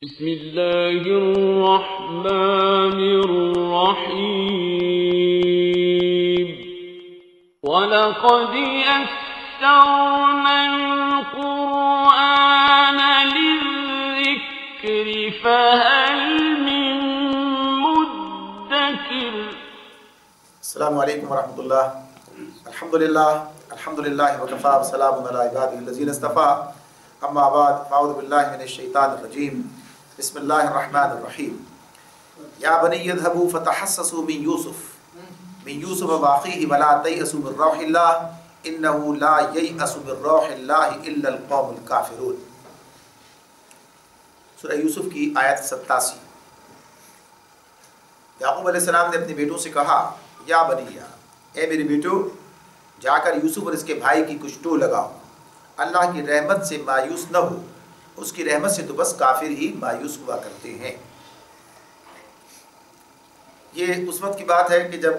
بسم اللہ الرحمن الرحیم وَلَقَدْ يَسَّرْنَا الْقُرْآنَ لِلذِّكْرِ فَهَلْ مِن مُّدَّكِرٍ۔ السلام علیکم ورحمۃ اللہ۔ الحمدللہ وکفیٰ وسلام علی عبادہ الذین اصطفیٰ، اما بعد فاعوذ باللہ من الشیطان الرجیم، بسم اللہ الرحمن الرحیم۔ یا بنی اذهبوا فتحسسوا من یوسف واخیہ ولا تیأسوا من روح اللہ انہ لا ییأس من روح اللہ الا القوم الکافرون۔ سورہ یوسف کی آیت 87۔ یعقوب علیہ السلام نے اپنے بیٹوں سے کہا، یا بنیا، اے میرے بیٹو، جا کر یوسف اور اس کے بھائی کی کچھ ٹو لگاؤ، اللہ کی رحمت سے مایوس نہ ہو، اس کی رحمت سے تو بس کافر ہی مایوس ہوا کرتے ہیں۔ یہ اس وقت کی بات ہے کہ جب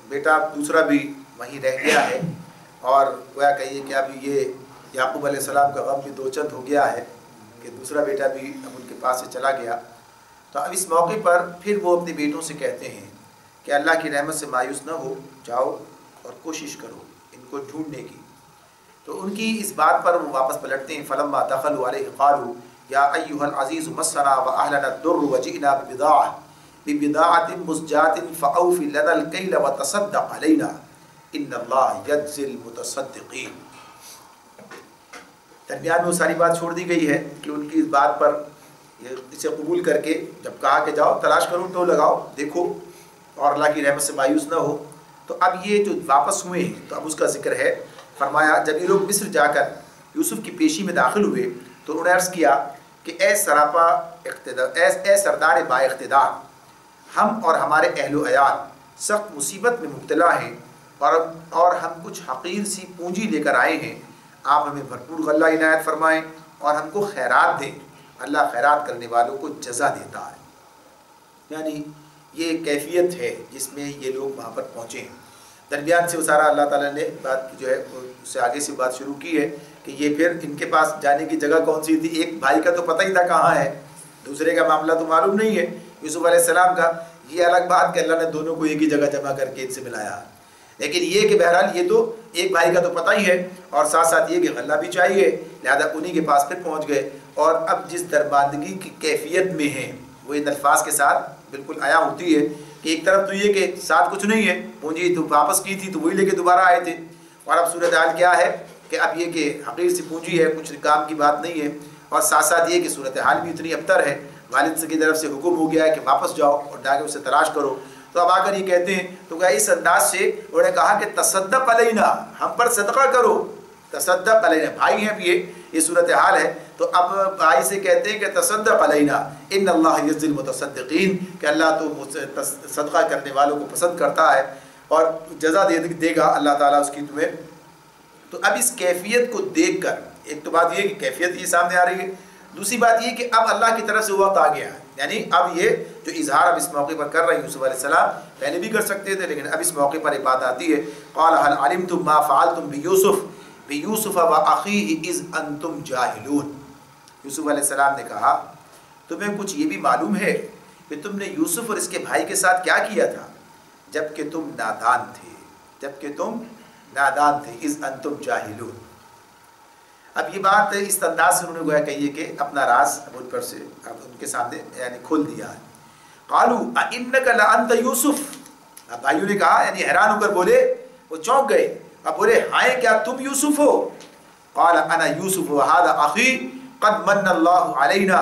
بیٹا دوسرا بھی وہیں رہ گیا ہے، اور گویا کہیے کہ اب یہ یعقوب علیہ السلام کا غم بھی دو چند ہو گیا ہے کہ دوسرا بیٹا بھی اب ان کے پاس سے چلا گیا۔ تو اب اس موقع پر پھر وہ اپنے بیٹوں سے کہتے ہیں کہ اللہ کی رحمت سے مایوس نہ ہو، جاؤ اور کوشش کرو ان کو ڈھونڈنے کی۔ تو ان کی اس بات پر وہ واپس پلٹتے ہیں۔ فلما دخلوا علیہ قالوا یا ایھا العزیز مسنا واہلنا الضر وجئنا ببضاعۃ مزجاۃ فاوف لنا الکیل وتصدق علینا ان اللہ یجزی المتصدقین۔ درمیان میں وہ ساری بات چھوڑ دی گئی ہے کہ ان کی اس بات پر اسے قبول کر کے جب کہا کہ جاؤ تلاش کرو، ٹو لگاؤ، دیکھو اور اللہ کی رحمت سے مایوس نہ ہو، تو اب یہ جو واپس ہوئے ہیں تو اب اس کا ذکر ہے۔ فرمایا جب یہ لوگ مصر جا کر یوسف کی پیشی میں داخل ہوئے تو انہوں نے عرض کیا کہ اے سراپا اقتدار، اے سردار با اقتدار، ہم اور ہمارے اہل و عیال سخت مصیبت میں مبتلا ہیں اور ہم کچھ حقیر سی پونجی لے کر آئے ہیں، آپ ہمیں بھرپور غلہ عنایت فرمائیں اور ہم کو خیرات دیں، اللہ خیرات کرنے والوں کو جزا دیتا ہے۔ یعنی یہ کیفیت ہے جس میں یہ لوگ وہاں پر پہنچے ہیں۔ درمیان سے وہ سارا اللہ تعالیٰ نے بات جو ہے اس سے آگے سے بات شروع کی ہے کہ یہ پھر ان کے پاس جانے کی جگہ کون سی تھی۔ ایک بھائی کا تو پتہ ہی تھا کہاں ہے، دوسرے کا معاملہ تو معلوم نہیں ہے یوسف علیہ السلام کا۔ یہ الگ بات کہ اللہ نے دونوں کو ایک ہی جگہ جمع کر کے ان سے ملایا، لیکن یہ کہ بہرحال یہ تو ایک بھائی کا تو پتہ ہی ہے، اور ساتھ ساتھ یہ کہ غلہ بھی چاہیے، لہذا انہی کے پاس پھر پہنچ گئے۔ اور اب جس درباندگی کی کیفیت میں ہیں وہ ان الفاظ کے ساتھ بالکل عیاں ہوتی ہے کہ ایک طرف تو یہ کہ ساتھ کچھ نہیں ہے، پونجی تو واپس کی تھی تو وہی لے کے دوبارہ آئے تھے، اور اب صورتحال کیا ہے کہ اب یہ کہ حقیر سی پونجی ہے، کچھ کام کی بات نہیں ہے، اور ساتھ ساتھ یہ کہ صورتحال بھی اتنی ابتر ہے، والد کی طرف سے حکم ہو گیا ہے کہ واپس جاؤ اور جا کے اسے تلاش کرو۔ تو اب آ کر یہ کہتے ہیں تو اس انداز سے انہوں نے کہا کہ تصدق علینا، ہم پر صدقہ کرو، تصدق علینا، بھائی ہیں اب یہ صورتحال ہے۔ تو اب بھائی سے کہتے ہیں کہ تصدق علینا ان اللہ یجزی المتصدقین، کہ اللہ تو صدقہ کرنے والوں کو پسند کرتا ہے اور جزا دے گا اللہ تعالیٰ اس کی تمہیں۔ تو اب اس کیفیت کو دیکھ کر ایک تو بات یہ کہ کیفیت یہ سامنے آ رہی ہے، دوسری بات یہ کہ اب اللہ کی طرف سے وقت آ گیا ہے، یعنی اب یہ جو اظہار اب اس موقع پر کر رہے ہیں یوسف علیہ السلام، پہلے بھی کر سکتے تھے لیکن اب اس موقع پر ایک بات آتی ہے۔ قال هل علمتم ما فعلتم بیوسف واخیہ اذ انتم جاہلون۔ یوسف علیہ السلام نے کہا تمہیں کچھ یہ بھی معلوم ہے کہ تم نے یوسف اور اس کے بھائی کے ساتھ کیا کیا تھا جبکہ تم نادان تھے، اذ انتم جاہلون۔ اب یہ بات اس انداز سے انہوں نے گویا کہیے کہ اپنا راز اب ان پر سے اب ان کے سامنے یعنی کھول دیا ہے۔ قالوا اانک لانت یوسف، اب بھائیوں نے کہا یعنی حیران ہو کر بولے، وہ چونک گئے، اب بولے ہائے کیا تم یوسف ہو؟ قال انا یوسف وهذا اخی قد من اللہ علینا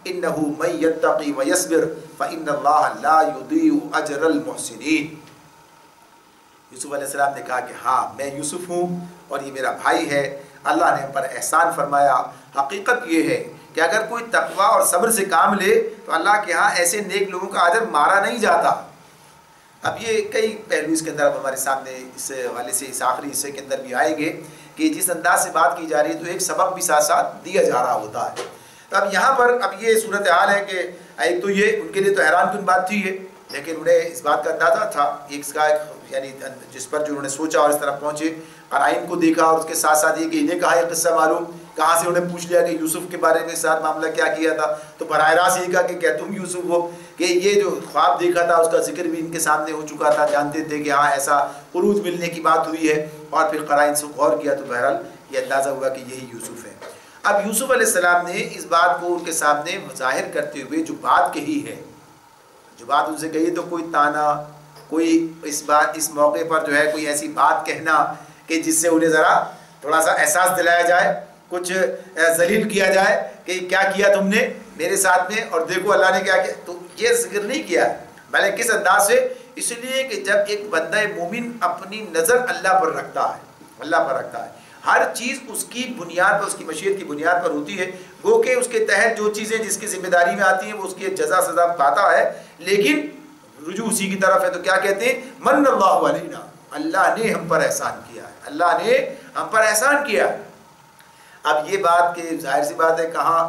انہ من یتقی ویصبر فان اللہ لا یضیع اجر المحسنین۔ یوسف علیہ السلام نے کہا کہ ہاں میں یوسف ہوں اور یہ میرا بھائی ہے، اللہ نے ہم پر احسان فرمایا۔ حقیقت یہ ہے کہ اگر کوئی تقوی اور صبر سے کام لے تو اللہ کے ہاں ایسے نیک لوگوں کا اجر مارا نہیں جاتا۔ اب یہ کئی پہلو اس کے اندر اب ہمارے سامنے اس حوالے سے اس آخری حصے کے اندر بھی آئیں گے کہ جس انداز سے بات کی جا رہی ہے تو ایک سبق بھی ساتھ ساتھ دیا جا رہا ہوتا ہے۔ تو اب یہاں پر اب یہ صورتحال ہے کہ ایک تو یہ ان کے لیے تو حیران کن بات تھی ہے، لیکن انہیں اس بات کا اندازہ تھا، ایک یعنی جس پر جو انہوں نے سوچا اور اس طرح پہنچے، قرائن کو دیکھا اور اس کے ساتھ ساتھ یہ کہ انہیں کہا یہ قصہ معلوم، کہاں سے انہیں پوچھ لیا کہ یوسف کے بارے میں ساتھ معاملہ کیا کیا تھا، تو براہ راست یہ کہا کہ کیا تم یوسف ہو، کہ یہ جو خواب دیکھا تھا اس کا ذکر بھی ان کے سامنے ہو چکا تھا، جانتے تھے کہ ہاں ایسا عروج ملنے کی بات ہوئی ہے، اور پھر قرائن سے غور کیا تو بہرحال یہ اندازہ ہوا کہ یہی یوسف ہے۔ اب یوسف علیہ السلام نے اس بات کو ان کے سامنے ظاہر کرتے ہوئے جو بات کہی ہے، جو بات ان سے کہی تو کوئی تانا، کوئی اس موقع پر جو ہے کوئی ایسی بات کہنا کہ جس سے انہیں ذرا تھوڑا سا احساس دلایا جائے، کچھ ذلیل کیا جائے کہ کیا کیا تم نے میرے ساتھ میں، اور دیکھو اللہ نے کیا کیا، تو یہ ذکر نہیں کیا، بلکہ کس انداز سے، اس لیے کہ جب ایک بندہ مومن اپنی نظر اللہ پر رکھتا ہے، ہر چیز اس کی بنیاد پر، اس کی مشیت کی بنیاد پر ہوتی ہے، گو کہ اس کے تحت جو چیزیں جس کی ذمہ داری میں آتی ہیں وہ اس کی جزا سزا پاتا ہے، لیکن رجوع اسی کی طرف ہے۔ تو کیا کہتے ہیں؟ من اللہ علینا، اللہ نے ہم پر احسان کیا ہے، اللہ نے ہم پر احسان کیا ہے۔ اب یہ بات کہ ظاہر سی بات ہے کہاں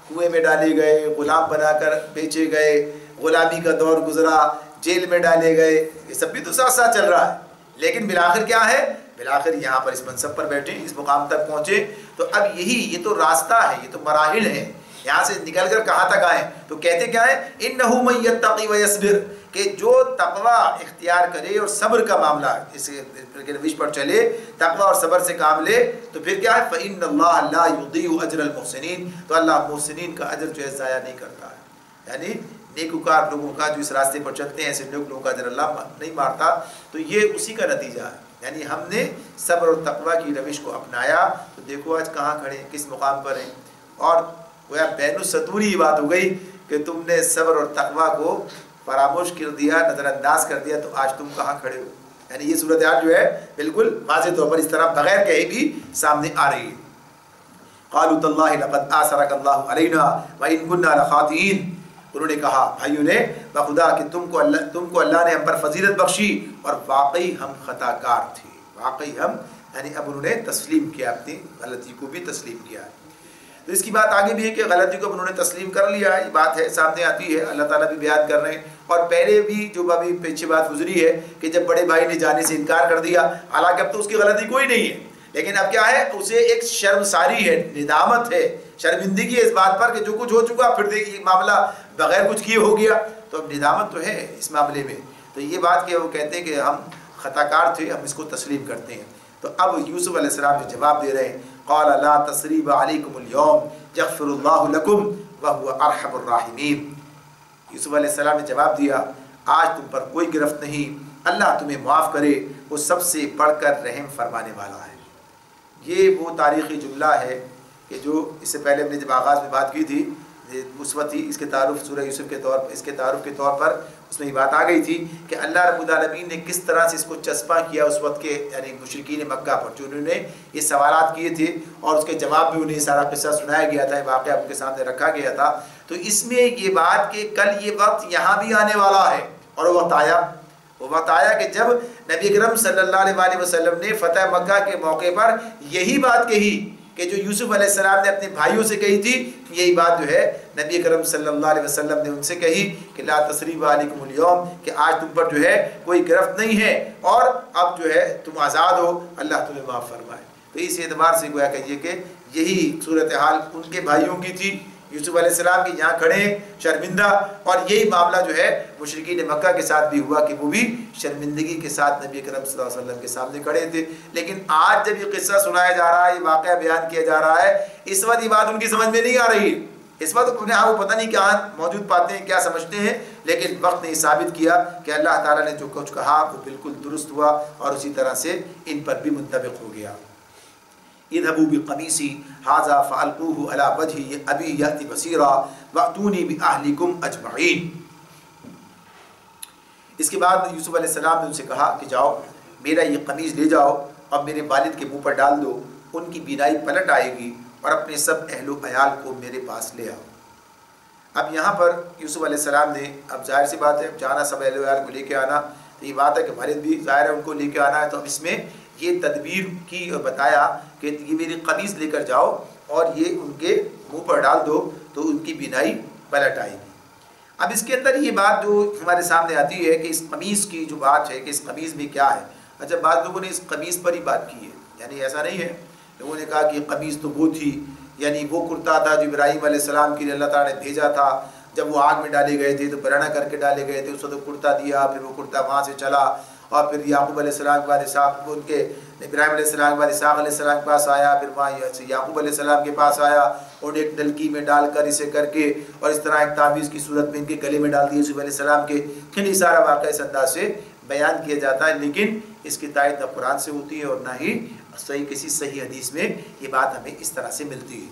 کنویں میں ڈالے گئے، غلام بنا کر بیچے گئے، غلامی کا دور گزرا، جیل میں ڈالے گئے، یہ سب بھی تو ساتھ ساتھ چل رہا ہے، لیکن بالآخر کیا ہے؟ بالآخر یہاں پر اس منصب پر بیٹھے، اس مقام تک پہنچے۔ تو اب یہ تو راستہ ہے، یہ تو مراحل ہیں، یہاں سے نکل کر کہاں تک آئے؟ تو کہتے کیا ہے؟ انہ من یتقی ویصبر، کہ جو تقوی اختیار کرے اور صبر کا معاملہ اس کے روش پر چلے، تقوی اور صبر سے کام لے، تو پھر کیا ہے؟ فإن اللہ لا یضیع اجر المحسنین، تو اللہ محسنین کا اجر جو ہے ضائع نہیں کرتا ہے، یعنی نیکوکار لوگوں کا جو اس راستے پر چلتے ہیں ایسے لوگوں کا اجر اللہ نہیں مارتا۔ تو یہ اسی کا نتیجہ ہے، یعنی ہم نے صبر اور تقوی کی روش کو اپنایا تو دیکھو آج کہاں کھڑے ہیں، کس مقام پر ہیں۔ اور گویا بین السطوری بات ہو گئی کہ تم نے صبر اور تقوی کو فراموش کر دیا، نظر انداز کر دیا، تو آج تم کہاں کھڑے ہو۔ یعنی یہ صورتحال جو ہے بالکل واضح طور پر اس طرح بغیر کہے بھی سامنے آ رہی ہے۔ قالوا تاللہ لقد آثرک اللہ علینا وإن كنا لخاطئین، انہوں نے کہا بھائیوں نے بخدا کہ تم کو اللہ نے ہم پر فضیلت بخشی اور واقعی ہم خطا کار تھے، واقعی ہم، یعنی اب انہوں نے تسلیم کیا، اپنی غلطی کو بھی تسلیم کیا۔ تو اس کی بات آگے بھی ہے کہ غلطی کو انہوں نے تسلیم کر لیا، یہ بات ہے سامنے آتی ہے، اللہ تعالیٰ بھی بیان کر رہے ہیں، اور پہلے بھی جو ابھی پیچھے بات گزری ہے کہ جب بڑے بھائی نے جانے سے انکار کر دیا، حالانکہ اب تو اس کی غلطی کوئی نہیں ہے، لیکن اب کیا ہے، اسے ایک شرمساری ہے، ندامت ہے، شرمندگی ہے اس بات پر کہ جو کچھ ہو چکا، پھر دیکھیے معاملہ بغیر کچھ کیے ہو گیا، تو اب ندامت تو ہے اس معاملے میں۔ تو یہ بات کہ وہ کہتے ہیں کہ ہم خطا کار تھے، ہم اس کو تسلیم کرتے ہیں۔ تو اب یوسف علیہ السلام جو جواب دے رہے ہیں، قال لا تثریب علیکم اليوم یغفر اللہ لکم وہو ارحم الراحمین، یوسف علیہ السلام نے جواب دیا آج تم پر کوئی گرفت نہیں، اللہ تمہیں معاف کرے، وہ سب سے بڑھ کر رحم فرمانے والا ہے۔ یہ وہ تاریخی جملہ ہے کہ جو اس سے پہلے ہم نے جب آغاز میں بات کی تھی، اس وقت ہی اس کے تعارف سورہ یوسف کے طور پر، اس کے تعارف کے طور پر اس میں یہ بات آ گئی تھی کہ اللہ رب العالمین نے کس طرح سے اس کو چسپاں کیا اس وقت کے یعنی مشرکین مکہ پر، جو انہوں نے یہ سوالات کیے تھے اور اس کے جواب بھی انہیں سارا قصہ سنایا گیا تھا، واقعہ ان کے سامنے رکھا گیا تھا۔ تو اس میں یہ بات کہ کل یہ وقت یہاں بھی آنے والا ہے، اور وہ وقت آیا کہ جب نبی اکرم صلی اللہ علیہ وسلم نے فتح مکہ کے موقع پر یہی بات کہی کہ جو یوسف علیہ السلام نے اپنے بھائیوں سے کہی تھی، یہی بات جو ہے نبی اکرم صلی اللہ علیہ وسلم نے ان سے کہی کہ لا تثریب علیکم اليوم، کہ آج تم پر جو ہے کوئی گرفت نہیں ہے اور اب جو ہے تم آزاد ہو، اللہ تمہیں معاف فرمائے۔ تو اس اعتبار سے گویا کہیے کہ یہی صورتحال ان کے بھائیوں کی تھی، یوسف علیہ السلام کے یہاں کھڑے ہیں شرمندہ، اور یہی معاملہ جو ہے مشرکین مکہ کے ساتھ بھی ہوا کہ وہ بھی شرمندگی کے ساتھ نبی کرم صلی اللہ علیہ وسلم کے سامنے کھڑے تھے۔ لیکن آج جب یہ قصہ سنایا جا رہا ہے، یہ واقعہ بیان کیا جا رہا ہے، اس وقت یہ بات ان کی سمجھ میں نہیں آ رہی ہے، اس وقت انہیں وہ پتہ نہیں کیا موجود پاتے ہیں، کیا سمجھتے ہیں، لیکن وقت نے یہ ثابت کیا کہ اللہ تعالیٰ نے جو کچھ کہا وہ بالکل درست ہوا اور اسی طرح سے ان پر بھی منطبق ہو گیا۔ اذهبوا بقمیصی ھذا فالقوه علی وجه ابی یأتی بصیرا واتونی باہلکم اجمعین۔ اس کے بعد یوسف علیہ السلام نے ان سے کہا کہ جاؤ میرا یہ قمیض لے جاؤ اور میرے والد کے منہ پر ڈال دو، ان کی بینائی پلٹ آئے گی، اور اپنے سب اہل و عیال کو میرے پاس لے آؤ۔ اب یہاں پر یوسف علیہ السلام نے، اب ظاہر سی بات ہے جانا سب اہل و عیال کو لے کے آنا، تو یہ بات ہے کہ والد بھی ظاہر ہے ان کو لے کے آنا ہے، تو اب اس میں یہ تدبیر کی اور بتایا کہ یہ میری قمیض لے کر جاؤ اور یہ ان کے منہ پر ڈال دو تو ان کی بینائی پلٹ آئے گی۔ اب اس کے اندر یہ بات جو ہمارے سامنے آتی ہے کہ اس قمیض کی جو بات ہے کہ اس قمیض میں کیا ہے، اچھا بعض لوگوں نے اس قمیض پر ہی بات کی ہے، یعنی ایسا نہیں ہے. لوگوں نے کہا کہ قمیص تو وہ تھی، یعنی وہ کرتا تھا جو ابراہیم علیہ السلام کے لیے اللہ تعالیٰ نے بھیجا تھا. جب وہ آگ میں ڈالے گئے تھے تو برہنہ کر کے ڈالے گئے تھے، اس وقت کرتا دیا، پھر وہ کرتا وہاں سے چلا، اور پھر یعقوب علیہ السلام کے بعد اسحاق، ان کے ابراہیم علیہ السلام کے بعد اسحاق علیہ السلام کے پاس آیا، پھر وہاں یعقوب علیہ السلام کے پاس آیا اور ایک ڈلکی میں ڈال کر اسے کر کے اور اس طرح ایک تعویذ کی صورت میں ان کے گلے میں ڈال دیا یوسف علیہ السلام کے. یہ سارا واقعہ اس انداز سے بیان کیا جاتا ہے، لیکن اس کی تائید نہ قرآن سے ہوتی ہے اور نہ ہی کسی صحیح حدیث میں یہ بات ہمیں اس طرح سے ملتی ہے.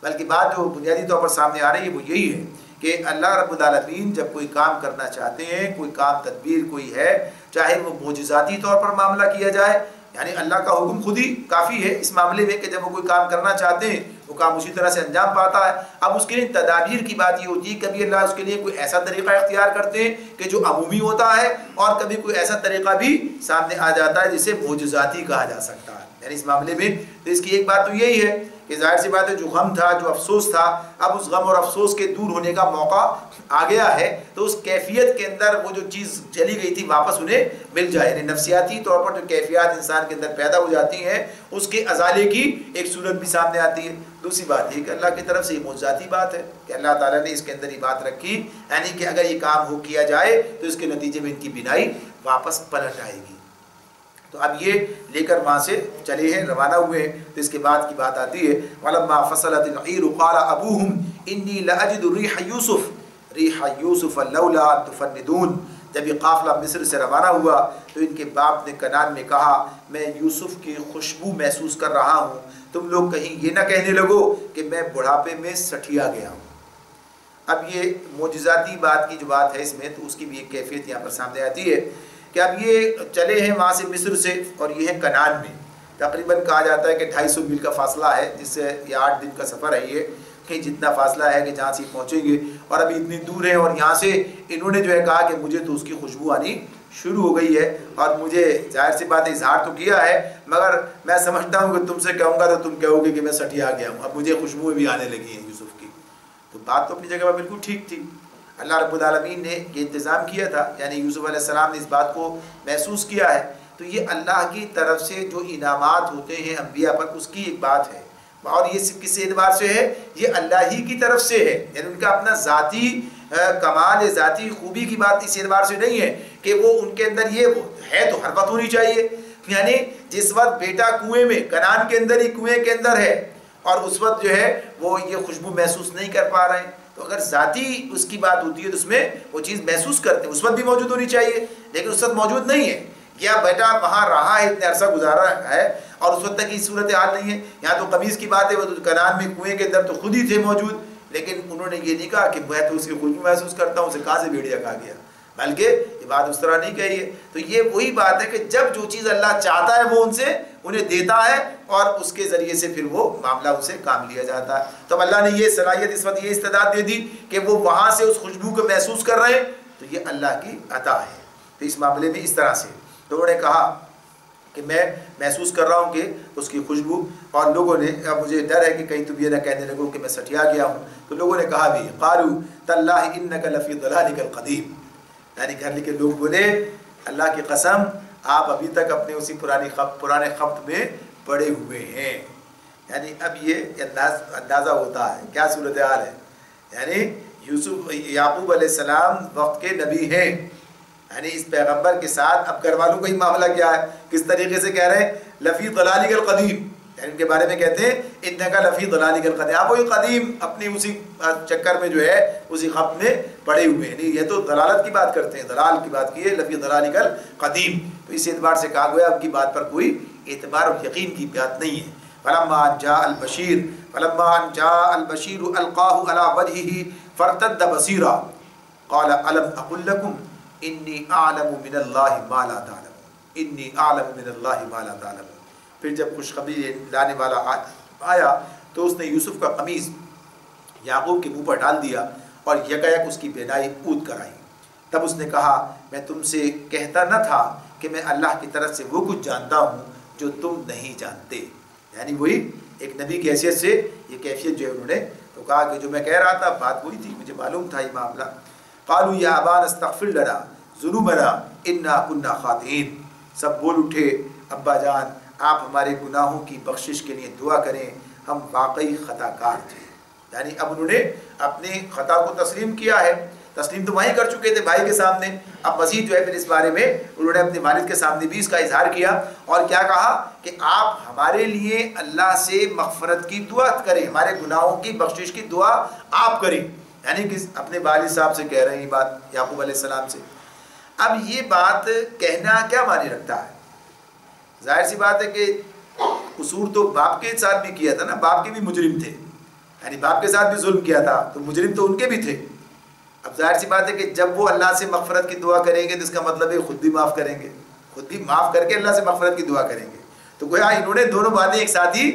بلکہ بات جو بنیادی طور پر سامنے آ رہی ہے وہ یہی ہے کہ اللہ رب العالمین جب کوئی کام کرنا چاہتے ہیں، کوئی کام تدبیر کوئی ہے، چاہے وہ معجزاتی طور پر معاملہ کیا جائے، یعنی اللہ کا حکم خود ہی کافی ہے اس معاملے میں کہ جب وہ کوئی کام کرنا چاہتے ہیں وہ کام اسی طرح سے انجام پاتا ہے. اب اس کے لیے تدابیر کی بات یہ ہوتی ہے، کبھی اللہ اس کے لیے کوئی ایسا طریقہ اختیار کرتے ہیں کہ جو عمومی ہوتا ہے، اور کبھی کوئی ایسا طریقہ بھی سامنے آ جاتا ہے جسے معجزاتی کہا جا سکتا ہے. یعنی اس معاملے میں تو اس کی ایک بات تو یہی ہے کہ ظاہر سی بات ہے جو غم تھا، جو افسوس تھا، اب اس غم اور افسوس کے دور ہونے کا موقع آ گیا ہے، تو اس کیفیت کے اندر وہ جو چیز چلی گئی تھی واپس انہیں مل جائے. یعنی نفسیاتی طور پر جو کیفیات انسان کے اندر پیدا ہو جاتی ہیں اس کے ازالے کی ایک صورت بھی سامنے آتی ہے. دوسری بات یہ کہ اللہ کی طرف سے یہ معجزاتی بات ہے کہ اللہ تعالیٰ نے اس کے اندر یہ بات رکھی، یعنی کہ اگر یہ کام ہو کیا جائے تو اس کے نتیجے میں ان کی بینائی واپس پلٹ آئے گی. تو اب یہ لے کر وہاں سے چلے ہیں، روانہ ہوئے ہیں. تو اس کے بعد کی بات آتی ہے وَلَمَّا فَصَلَتِ الْعِيرُ قَالَ أَبُوهُمْ إِنِّي لَأَجِدُ رِيحَ يُوسُفَ لَوْلَا أَن تُفَنِّدُونِ. جب یہ قافلہ مصر سے روانہ ہوا تو ان کے باپ نے کنعان میں کہا میں یوسف کی خوشبو محسوس کر رہا ہوں، تم لوگ کہیں یہ نہ کہنے لگو کہ میں بڑھاپے میں سٹھیا گیا ہوں. اب یہ معجزاتی بات کی جو بات ہے اس میں تو اس کی بھی ایک کیفیت یہاں پر سامنے آتی ہے کہ اب یہ چلے ہیں وہاں سے مصر سے اور یہ ہے کنعان میں. تقریباً کہا جاتا ہے کہ 250 میل کا فاصلہ ہے، جس سے یہ 8 دن کا سفر ہے. یہ کہ جتنا فاصلہ ہے کہ جہاں سے پہنچیں گے، اور ابھی اتنی دور ہے اور یہاں سے انہوں نے جو ہے کہا کہ مجھے تو اس کی خوشبو آنی شروع ہو گئی ہے، اور مجھے ظاہر سی بات اظہار تو کیا ہے مگر میں سمجھتا ہوں کہ تم سے کہوں گا تو تم کہو گے کہ میں سٹھیا گیا ہوں، اب مجھے خوشبوئیں بھی آنے لگی ہیں یوسف کی. تو بات تو اپنی جگہ پر بالکل ٹھیک تھی. اللہ رب العالمین نے یہ انتظام کیا تھا، یعنی یوسف علیہ السلام نے اس بات کو محسوس کیا ہے. تو یہ اللہ کی طرف سے جو انعامات ہوتے ہیں انبیاء پر اس کی ایک بات ہے، اور یہ کس اعتبار سے ہے؟ یہ اللہ ہی کی طرف سے ہے. یعنی ان کا اپنا ذاتی کمال، ذاتی خوبی کی بات اس اعتبار سے نہیں ہے کہ وہ ان کے اندر یہ ہے تو ہر وقت ہونی چاہیے. یعنی جس وقت بیٹا کنویں میں، کنعان کے اندر ہی کنویں کے اندر ہے، اور اس وقت جو ہے وہ یہ خوشبو محسوس نہیں کر پا رہے ہیں، تو اگر ذاتی اس کی بات ہوتی ہے تو اس میں وہ چیز محسوس کرتے ہیں، اس وقت بھی موجود ہونی چاہیے، لیکن اس وقت موجود نہیں ہے. کیا بیٹا وہاں رہا ہے، اتنے عرصہ گزارا ہے اور اس وقت تک کی صورتحال نہیں ہے. یہاں تو قمیص کی بات ہے، وہ تو کنعان میں کنویں کے اندر تو خود ہی تھے موجود، لیکن انہوں نے یہ نہیں کہا کہ میں تو اس کی خوشبو محسوس کرتا ہوں، اسے کہاں سے بھیڑیا کہا گیا، بلکہ یہ بات اس طرح نہیں کہی ہے. تو یہ وہی بات ہے کہ جب جو چیز اللہ چاہتا ہے وہ ان سے انہیں دیتا ہے، اور اس کے ذریعے سے پھر وہ معاملہ اسے کام لیا جاتا ہے. تو اللہ نے یہ صلاحیت اس وقت یہ استعداد دے دی کہ وہ وہاں سے اس خوشبو کو محسوس کر رہے ہیں، تو یہ اللہ کی عطا ہے. تو اس معاملے میں اس طرح سے تو انہوں نے کہا کہ میں محسوس کر رہا ہوں کہ اس کی خوشبو، اور لوگوں نے، اب مجھے ڈر ہے کہ کہیں تم یہ نہ کہنے لگو کہ میں سٹھیا گیا ہوں. تو لوگوں نے کہا بھی قالوا تاللہ انک لفی ضلالک القدیم، یعنی گھر کے لوگ بولے اللہ کی قسم آپ ابھی تک اپنے اسی پرانے خبط میں پڑے ہوئے ہیں. یعنی اب یہ اندازہ ہوتا ہے کیا صورتحال ہے. یعنی یوسف یعقوب علیہ السلام وقت کے نبی ہیں، یعنی اس پیغمبر کے ساتھ اب گھر والوں کا ہی معاملہ کیا ہے، کس طریقے سے کہہ رہے ہیں لفی ضلالک القدیم، یعنی ان کے بارے میں کہتے ہیں انک لفی ضلالک القدیم، آپ وہی قدیم اپنی اسی چکر میں جو ہے اسی خبط میں پڑے ہوئے ہیں. یہ تو ضلالت کی بات کرتے ہیں، ضلال کی بات کی ہے، لفی ضلالک القدیم. تو اس اعتبار سے کہا گیا اب کی بات پر کوئی اعتبار اور یقین کی بات نہیں ہے. فلما جاء البشیر القاہ علی وجہہ فارتد بصیرا قال الم اقل لکم انی اعلم من اللہ ما لا تعلمون، انی اعلم من اللہ ما لا تعلمون. پھر جب خوشخبری لانے والا آیا تو اس نے یوسف کا قمیض یعقوب کے منہ پر ڈال دیا اور یکایک اس کی بینائی اود کر آئی. تب اس نے کہا میں تم سے کہتا نہ تھا کہ میں اللہ کی طرف سے وہ کچھ جانتا ہوں جو تم نہیں جانتے. یعنی وہی ایک نبی کی حیثیت سے یہ کیفیت جو ہے انہوں نے تو کہا کہ جو میں کہہ رہا تھا بات وہی تھی، مجھے معلوم تھا یہ معاملہ. قالوا یا ابانا استغفر لنا ذنوبنا انا كنا خاطئین، سب بول اٹھے ابا جان آپ ہمارے گناہوں کی بخشش کے لیے دعا کریں، ہم واقعی خطا کار تھے۔ یعنی اب انہوں نے اپنے خطا کو تسلیم کیا ہے، تسلیم تو وہیں کر چکے تھے بھائی کے سامنے، اب مزید جو ہے پھر اس بارے میں انہوں نے اپنے والد کے سامنے بھی اس کا اظہار کیا، اور کیا کہا کہ آپ ہمارے لیے اللہ سے مغفرت کی دعا کریں، ہمارے گناہوں کی بخشش کی دعا آپ کریں، یعنی کہ اپنے والد صاحب سے کہہ رہے ہیں یہ بات یعقوب علیہ السلام سے۔ اب یہ بات کہنا کیا معنی رکھتا ہے؟ ظاہر سی بات ہے کہ قصور تو باپ کے ساتھ بھی کیا تھا نا، باپ کے بھی مجرم تھے، یعنی باپ کے ساتھ بھی ظلم کیا تھا تو مجرم تو ان کے بھی تھے۔ اب ظاہر سی بات ہے کہ جب وہ اللہ سے مغفرت کی دعا کریں گے تو اس کا مطلب ہے خود بھی معاف کریں گے، خود بھی معاف کر کے اللہ سے مغفرت کی دعا کریں گے، تو گویا انہوں نے دونوں باتیں ایک ساتھ ہی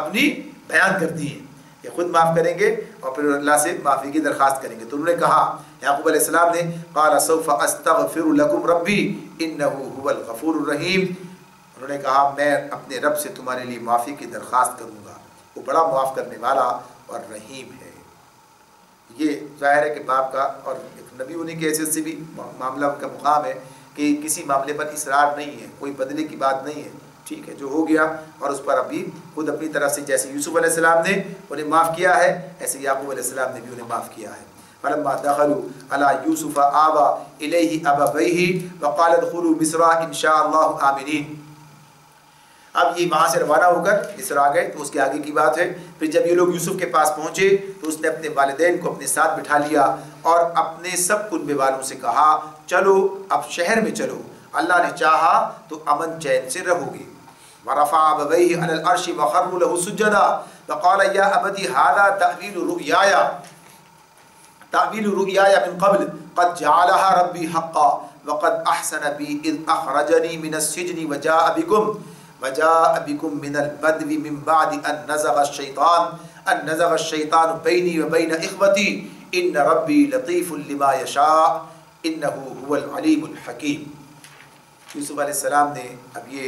اپنی بیان کر دی ہیں کہ خود معاف کریں گے اور پھر اللہ سے معافی کی درخواست کریں گے۔ تو انہوں نے کہا یعقوب علیہ السلام نے قال سوف استغفر لکم ربی انہ هو الغفور الرحیم، انہوں نے کہا میں اپنے رب سے تمہارے لیے معافی کی درخواست کروں گا، وہ بڑا معاف کرنے والا اور رحیم ہے۔ یہ ظاہر ہے کہ باپ کا اور ایک نبی ہونے کی حیثیت سے بھی معاملہ کا مقام ہے کہ کسی معاملے پر اصرار نہیں ہے، کوئی بدلے کی بات نہیں ہے، ٹھیک ہے جو ہو گیا، اور اس پر ابھی خود اپنی طرف سے جیسے یوسف علیہ السلام نے انہیں معاف کیا ہے ایسے یعقوب علیہ السلام نے بھی انہیں معاف کیا ہے۔ فلما دخلوا على يوسف آوى إليه أبويه وقال ادخلوا مصر إن شاء الله آمنين۔ اب یہ وہاں سے روانہ ہو کر مصر آ گئے تو اس کے آگے کی بات ہے۔ پھر جب یہ لوگ یوسف کے پاس پہنچے تو اس نے اپنے والدین کو اپنے ساتھ بٹھا لیا اور اپنے سب کنبے والوں سے کہا چلو اب شہر میں چلو، اللہ نے چاہا تو امن چین سے رہو گے۔ ورفع أبويه على العرش وخروا له سجدا فقال يا أبت هذا تأويل رؤياي من قبل قد جعلها ربي حقا وقد أحسن بي إذ أخرجني من السجن وجاء بكم من البدو من بعد أن نزغ الشيطان بيني وبين إخوتي إن ربي لطيف لما يشاء إنه هو العليم الحكيم۔ یوسف علیہ السلام نے اب یہ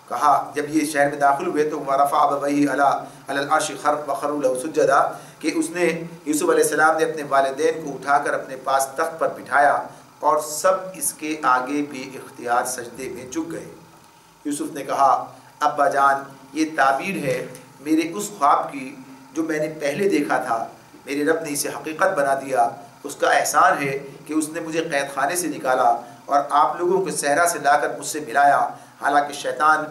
کہا جب یہ شہر میں داخل ہوئے تو ورفع أبويه على العرش وخروا له سجدا، کہ اس نے یوسف علیہ السلام نے اپنے والدین کو اٹھا کر اپنے پاس تخت پر بٹھایا اور سب اس کے آگے بے اختیار سجدے میں جھک گئے۔ یوسف نے کہا ابا جان یہ تعبیر ہے میرے اس خواب کی جو میں نے پہلے دیکھا تھا، میرے رب نے اسے حقیقت بنا دیا، اس کا احسان ہے کہ اس نے مجھے قید خانے سے نکالا اور آپ لوگوں کو صحرا سے لا کر مجھ سے ملایا، حالانکہ شیطان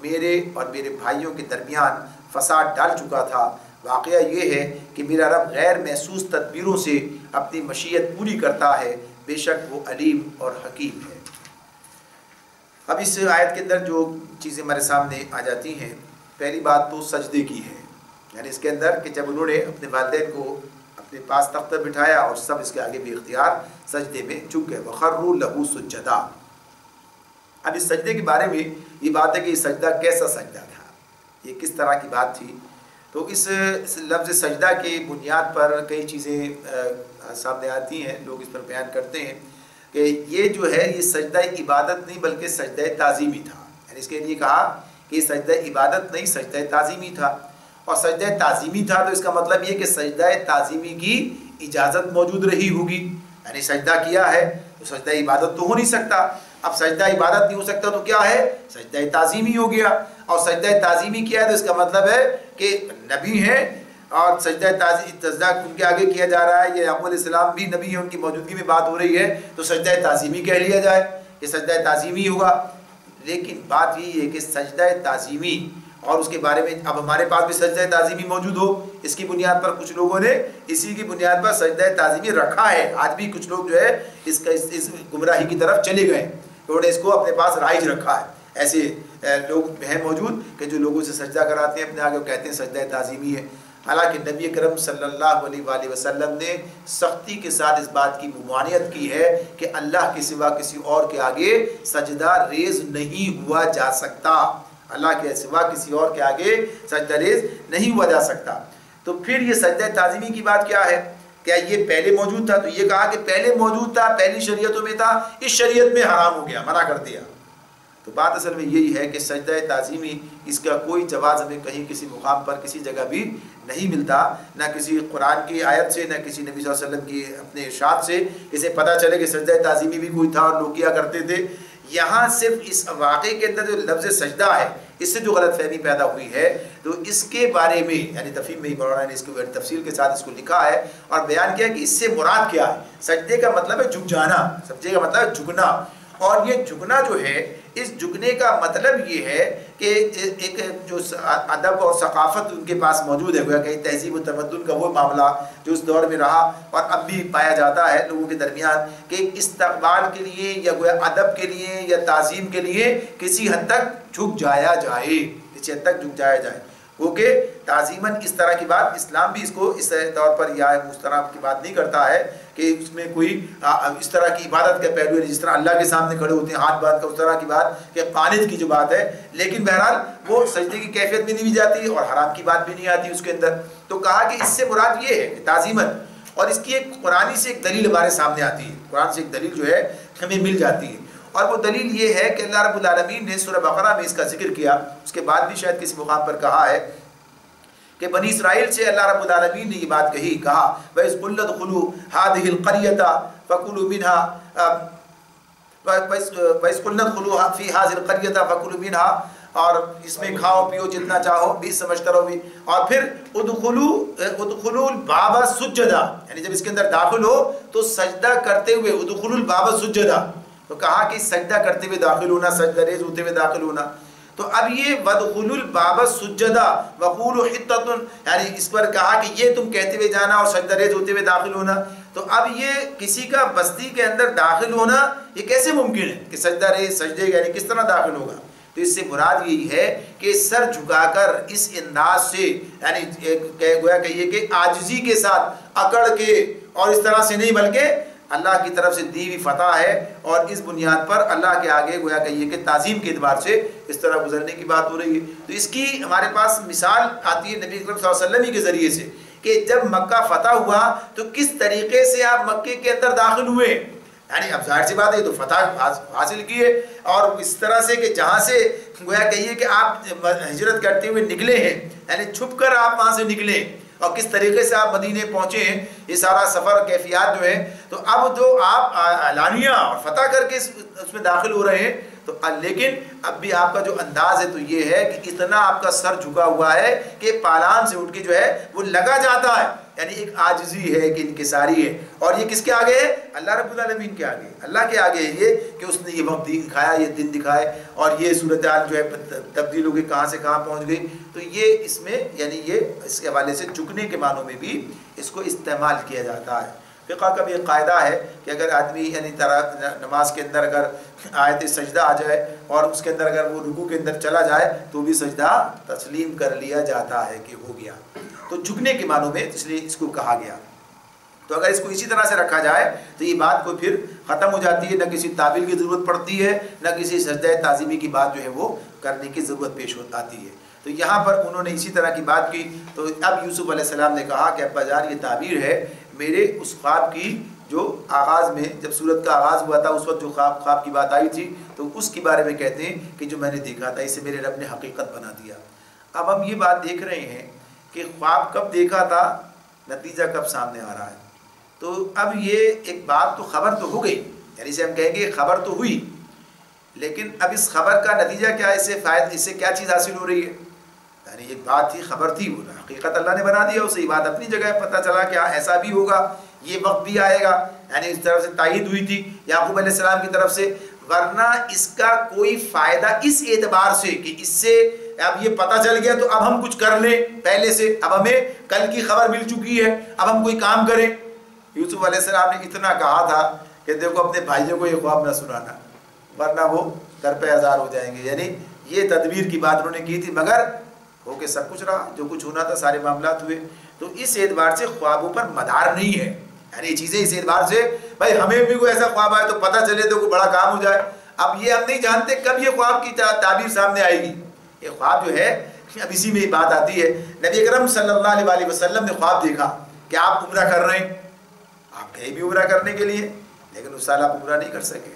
میرے اور میرے بھائیوں کے درمیان فساد ڈال چکا تھا۔ واقعہ یہ ہے کہ میرا رب غیر محسوس تدبیروں سے اپنی مشیت پوری کرتا ہے، بے شک وہ علیم اور حکیم ہے۔ اب اس آیت کے اندر جو چیزیں ہمارے سامنے آ جاتی ہیں، پہلی بات تو سجدے کی ہے، یعنی اس کے اندر کہ جب انہوں نے اپنے والدین کو اپنے پاس تخت پر بٹھایا اور سب اس کے آگے بے اختیار سجدے میں جھک گئے، وَخَرُّوا لَهُ سُجَّدًا۔ اب اس سجدے کے بارے میں یہ بات ہے کہ یہ سجدہ کیسا سجدہ تھا، یہ کس طرح کی بات تھی، تو اس لفظ سجدہ کی بنیاد پر کئی چیزیں سامنے آتی ہیں، لوگ اس پر بیان کرتے ہیں کہ یہ جو ہے یہ سجدہ عبادت نہیں بلکہ سجدہ تعظیمی تھا، یعنی اس کے لیے کہا کہ یہ سجدہ عبادت نہیں سجدہ تعظیمی تھا، اور سجدہ تعظیمی تھا تو اس کا مطلب یہ کہ سجدہ تعظیمی کی اجازت موجود رہی ہوگی، یعنی سجدہ کیا ہے تو سجدہ عبادت تو ہو نہیں سکتا، اب سجدہ عبادت نہیں ہو سکتا تو کیا ہے سجدہ تعظیمی ہو گیا، اور سجدہ تعظیمی کیا ہے تو اس کا مطلب ہے کہ نبی ہیں اور سجدہ ان کے آگے کیا جا رہا ہے، یہ یعقوب علیہ السلام بھی نبی ہیں، ان کی موجودگی میں بات ہو رہی ہے تو سجدہ تعظیمی کہہ لیا جائے، یہ سجدہ تعظیمی ہوگا۔ لیکن بات یہ ہے کہ سجدہ تعظیمی اور اس کے بارے میں اب ہمارے پاس بھی سجدہ تعظیمی موجود ہو، اس کی بنیاد پر کچھ لوگوں نے اسی کی بنیاد پر سجدہ تعظیمی رکھا ہے، آج بھی کچھ لوگ جو ہے اس گمراہی کی طرف چلے گئے، انہوں نے اس کو اپنے پاس رائج رکھا ہے۔ ایسے لوگ ہیں موجود کہ جو لوگوں سے سجدہ کراتے ہیں اپنے آگے، کہتے ہیں سجدہ تعظیمی ہے، حالانکہ نبی کرم صلی اللہ علیہ وآلہ وسلم نے سختی کے ساتھ اس بات کی ممانعت کی ہے کہ اللہ کے سوا کسی اور کے آگے سجدہ ریز نہیں ہوا جا سکتا، اللہ کے سوا کسی اور کے آگے سجدہ ریز نہیں ہوا جا سکتا۔ تو پھر یہ سجدہ تعظیمی کی بات کیا ہے، کیا یہ پہلے موجود تھا؟ تو یہ کہا کہ پہلے موجود تھا، پہلی شریعتوں میں تھا، اس شریعت میں حرام ہو گیا، منع کر دیا۔ تو بات اصل میں یہی ہے کہ سجدہ تعظیمی اس کا کوئی جواز ہمیں کہیں کسی مقام پر کسی جگہ بھی نہیں ملتا، نہ کسی قرآن کی آیت سے، نہ کسی نبی صلی اللہ علیہ وسلم کی اپنے ارشاد سے اسے پتہ چلے کہ سجدہ تعظیمی بھی کوئی تھا اور لوگ کیا کرتے تھے۔ یہاں صرف اس واقعے کے اندر جو لفظ سجدہ ہے اس سے جو غلط فہمی پیدا ہوئی ہے تو اس کے بارے میں یعنی تفہیم میں مولانا نے اس کو تفصیل کے ساتھ اس کو لکھا ہے اور بیان کیا کہ اس سے مراد کیا ہے. سجدے کا مطلب ہے جھک جانا، سجدے کا مطلب ہے جھکنا، اور یہ جھکنا جو ہے اس جھکنے کا مطلب یہ ہے کہ ایک جو ادب اور ثقافت ان کے پاس موجود ہے، گویا کہ تہذیب و تمدن کا وہ معاملہ جو اس دور میں رہا اور اب بھی پایا جاتا ہے لوگوں کے درمیان، کہ استقبال کے لیے یا گویا ادب کے لیے یا تعظیم کے لیے کسی حد تک جھک جایا جائے، کسی حد تک جھک جایا جائے. وہ کہ تعظیماً اس طرح کی بات اسلام بھی اس کو اس طور پر یا مستراب کی بات نہیں کرتا ہے کہ اس میں کوئی اس طرح کی عبادت کا پہلو ہے جس طرح اللہ کے سامنے کھڑے ہوتے ہیں ہاتھ باندھ کر، اس طرح کی بات کہ قانت کی جو بات ہے، لیکن بہرحال وہ سجدے کی کیفیت بھی نہیں جاتی اور حرام کی بات بھی نہیں آتی اس کے اندر. تو کہا کہ اس سے مراد یہ ہے کہ تعظیماً، اور اس کی ایک قرآن سے ایک دلیل ہمارے سامنے آتی ہے، قرآن سے ایک دلیل جو ہے ہمیں مل جاتی ہے، اور وہ دلیل یہ ہے کہ اللہ رب العالمین نے سورہ بقرہ میں اس کا ذکر کیا، اس کے بعد بھی شاید کسی مقام پر کہا ہے کہ بنی اسرائیل سے اللہ رب العالمین نے یہ بات کہا وَإِذْ قُلْنَا ادْخُلُوا هَٰذِهِ الْقَرْيَةَ فَكُلُوا مِنْهَا وَإِذْ قُلْنَا ادْخُلُوا فِي هَٰذِهِ الْقَرْيَةَ فَكُلُوا مِنْهَا، اور اس میں کھاؤ پیو جتنا چاہو بھی سمجھتا رہو بھی، اور پھر ادخلوا الباب سجدا، یعنی جب اس کے اندر داخل ہو تو سجدہ کرتے ہوئے، ادخلوا الباب سجدا، تو کہا کہ سجدہ کرتے ہوئے داخل ہونا، سجدہ ریز ہوتے ہوئے داخل ہونا. تو اب یہ وَادْخُلُوا الْبَابَ سُجَّدًا وَقُولُوا حِطَّةٌ، یعنی اس پر کہا کہ یہ تم کہتے ہوئے جانا اور سجدہ ریز ہوتے ہوئے داخل ہونا. تو اب یہ کسی کا بستی کے اندر داخل ہونا یہ کیسے ممکن ہے کہ سجدہ ریز سجدے یعنی کس طرح داخل ہوگا؟ تو اس سے مراد یہی ہے کہ سر جھکا کر اس انداز سے، یعنی گویا کہیے کہ عاجزی کے ساتھ اکڑ کے اور اس طرح سے نہیں، بلکہ اللہ کی طرف سے دی ہوئی فتح ہے اور اس بنیاد پر اللہ کے آگے گویا کہیے کہ تعظیم کے اعتبار سے اس طرح گزرنے کی بات ہو رہی ہے. تو اس کی ہمارے پاس مثال آتی ہے نبی اکرم صلی اللہ علیہ وسلم کے ذریعے سے کہ جب مکہ فتح ہوا تو کس طریقے سے آپ مکے کے اندر داخل ہوئے، یعنی اب ظاہر سی بات ہے تو فتح حاصل کیے اور اس طرح سے کہ جہاں سے گویا کہیے کہ آپ ہجرت کرتے ہوئے نکلے ہیں، یعنی چھپ کر آپ وہاں سے نکلے اور کس طریقے سے آپ مدینے پہنچے ہیں، یہ سارا سفر کیفیات جو ہے. تو اب جو آپ اعلانیہ اور فتح کر کے اس میں داخل ہو رہے ہیں، تو لیکن اب بھی آپ کا جو انداز ہے تو یہ ہے کہ اتنا آپ کا سر جھکا ہوا ہے کہ پالان سے اٹھ کے جو ہے وہ لگا جاتا ہے، یعنی ایک عاجزی ہے، ایک انکساری ہے. اور یہ کس کے آگے ہے؟ اللہ رب العالمین کے آگے، اللہ کے آگے ہے یہ کہ اس نے یہ وقت دکھایا، یہ دن دکھائے اور یہ صورتحال جو ہے تبدیل ہو گئی، کہاں سے کہاں پہنچ گئی. تو یہ اس میں یعنی یہ اس کے حوالے سے جھکنے کے معنوں میں بھی اس کو استعمال کیا جاتا ہے. فقہ کا بھی ایک قاعدہ ہے کہ اگر آدمی یعنی نماز کے اندر اگر آیت سجدہ آ جائے اور اس کے اندر اگر وہ رکوع کے اندر چلا جائے تو بھی سجدہ تسلیم کر لیا جاتا ہے کہ ہو گیا. تو جھکنے کے معنوں میں اس لیے اس کو کہا گیا. تو اگر اس کو اسی طرح سے رکھا جائے تو یہ بات کو پھر ختم ہو جاتی ہے، نہ کسی تعبیر کی ضرورت پڑتی ہے، نہ کسی سجدہ تعظیمی کی بات جو ہے وہ کرنے کی ضرورت پیش آتی ہے. تو یہاں پر انہوں نے اسی طرح کی بات کی. تو اب یوسف علیہ السلام نے کہا کہ ابا جان یہ تعبیر ہے میرے اس خواب کی جو آغاز میں جب سورت کا آغاز ہوا تھا اس وقت جو خواب کی بات آئی تھی تو اس کے بارے میں کہتے ہیں کہ جو میں نے دیکھا تھا اسے میرے رب نے حقیقت بنا دیا. اب ہم یہ بات دیکھ رہے ہیں کہ خواب کب دیکھا تھا، نتیجہ کب سامنے آ رہا ہے. تو اب یہ ایک بات تو خبر تو ہو گئی، یعنی اسے ہم کہیں گے خبر تو ہوئی، لیکن اب اس خبر کا نتیجہ کیا، اس سے کیا چیز حاصل ہو رہی ہے. یعنی ایک بات تھی، خبر تھی، وہ حقیقت اللہ نے بنا دیا اسے. یہ بات اپنی جگہ پتہ چلا کہ ایسا بھی ہوگا، یہ وقت بھی آئے گا، یعنی اس طرف سے تائید ہوئی تھی یعقوب علیہ السلام کی طرف سے. ورنہ اس کا کوئی فائدہ اس اعتبار سے کہ اس سے اب یہ پتہ چل گیا تو اب ہم کچھ کر لیں پہلے سے، اب ہمیں کل کی خبر مل چکی ہے، اب ہم کوئی کام کریں. یوسف علیہ السلام نے اتنا کہا تھا کہ دیکھو اپنے بھائیوں کو یہ خواب نہ سنانا ورنہ وہ در پہ ہزار ہو جائیں گے. یعنی یہ تدبیر کی بات انہوں نے کی تھی، مگر ہو کے سب کچھ رہا، جو کچھ ہونا تھا سارے معاملات ہوئے. تو اس اعتبار سے خوابوں پر مدار نہیں ہے، یعنی یہ چیزیں اس اعتبار سے بھائی ہمیں بھی کوئی ایسا خواب آئے تو پتہ چلے تو کوئی بڑا کام ہو جائے. اب یہ ہم نہیں جانتے کب یہ خواب کی تعبیر سامنے آئے گی. یہ خواب جو ہے اب اسی میں بات آتی ہے. نبی اکرم صلی اللہ علیہ وسلم نے خواب دیکھا کہ آپ عمرہ کر رہے ہیں، آپ گئے بھی عمرہ کرنے کے لیے، لیکن اس سال آپ عمرہ نہیں کر سکے،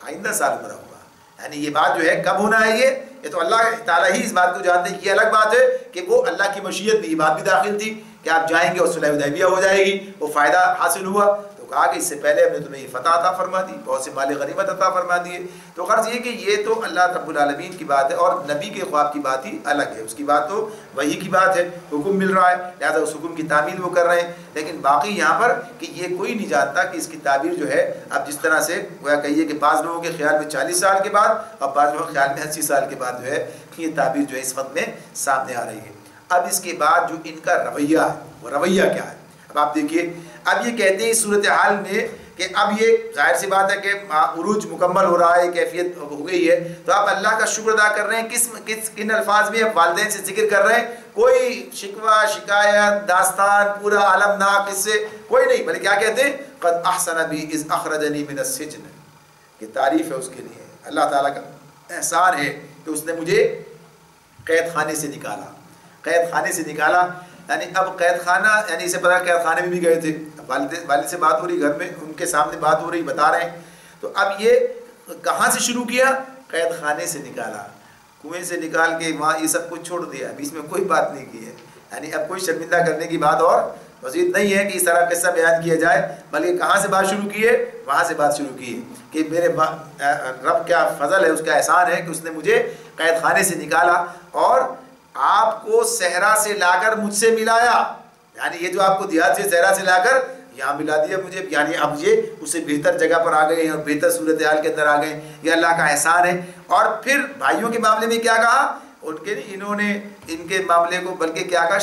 آئندہ سال عمرہ ہوا. یعنی یہ بات جو ہے کب ہونا ہے یہ تو اللہ تعالیٰ ہی اس بات کو جانتے ہیں. یہ الگ بات ہے کہ وہ اللہ کی مشیت میں یہ بات بھی داخل تھی کہ آپ جائیں گے اور صلح حدیبیہ ہو جائے گی، وہ فائدہ حاصل ہوا. تو کہا کہ اس سے پہلے ہم نے تمہیں یہ فتح عطا فرما دی، بہت سے مال غنیمت عطا فرما دیے. تو غرض یہ کہ یہ تو اللہ رب العالمین کی بات ہے، اور نبی کے خواب کی بات ہی الگ ہے، اس کی بات تو وہی کی بات ہے، حکم مل رہا ہے لہٰذا اس حکم کی تعمیل وہ کر رہے ہیں. لیکن باقی یہاں پر کہ یہ کوئی نہیں جانتا کہ اس کی تعبیر جو ہے اب جس طرح سے وہ کہیے کہ بعض لوگوں کے خیال میں 40 سال کے بعد اور بعض لوگوں کے خیال میں 80 سال کے بعد جو ہے کہ یہ تعبیر جو ہے اس وقت میں سامنے آ رہی ہے. اب اس کے بعد جو ان کا رویہ ہے وہ رویہ کیا ہے؟ اب آپ دیکھیے، اب یہ کہتے ہیں اس صورتحال میں کہ اب یہ ظاہر سی بات ہے کہ عروج مکمل ہو رہا ہے، کیفیت ہو گئی ہے، تو آپ اللہ کا شکر ادا کر رہے ہیں. کن الفاظ میں اب والدین سے ذکر کر رہے ہیں؟ کوئی شکوہ شکایت داستان پورا عالمناک اس سے کوئی نہیں، بلکہ کیا کہتے ہیں؟ قد احسن بی اذ اخرجنی من السجن. یہ تعریف ہے اس کے لیے، اللہ تعالیٰ کا احسان ہے کہ اس نے مجھے قید خانے سے نکالا. قید خانے سے نکالا یعنی اب قید خانہ، یعنی اسے پتا قید خانے میں بھی گئے تھے، والد سے بات ہو رہی، گھر میں ان کے سامنے بات ہو رہی، بتا رہے ہیں. تو اب یہ کہاں سے شروع کیا؟ قید خانے سے نکالا، کنویں سے نکال کے وہاں یہ سب کچھ چھوڑ دیا، اب اس میں کوئی بات نہیں کی ہے. یعنی اب کوئی شرمندہ کرنے کی بات اور مزید نہیں ہے کہ اس طرح قصہ بیان کیا جائے، بلکہ کہاں سے بات شروع کی ہے؟ وہاں سے بات شروع کی ہے کہ میرے رب کیا فضل ہے، اس کا احسان ہے کہ اس نے مجھے قید خانے سے نکالا اور آپ کو صحرا سے لا کر مجھ سے ملایا. یعنی یہ جو آپ کو دیہات سے صحرا سے لا کر یہاں ملا دیا مجھے، یعنی اب یہ اس سے بہتر جگہ پر آ گئے ہیں اور بہتر صورتحال کے اندر آ گئے. یہ اللہ کا احسان ہے. اور پھر بھائیوں کے معاملے میں کیا کہا؟ انہوں نے ان کے معاملے کو بلکہ کیا کہا؟